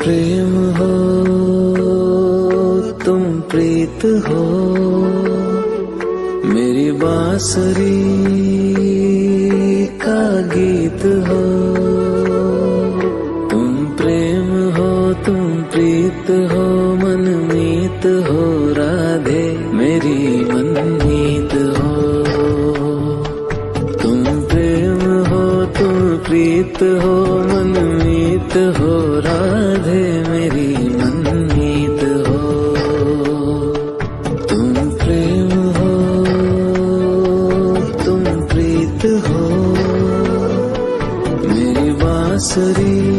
प्रेम हो, तुम प्रीत हो, मेरी बांसुरी का गीत हो। तुम प्रेम हो, तुम प्रीत हो, मनमीत हो, राधे मेरी मनमीत हो। तुम प्रेम हो, तुम प्रीत हो, मनमीत हो, राधे मेरी मनमीत हो। तुम प्रेम हो, तुम प्रीत हो, मेरी बांसुरी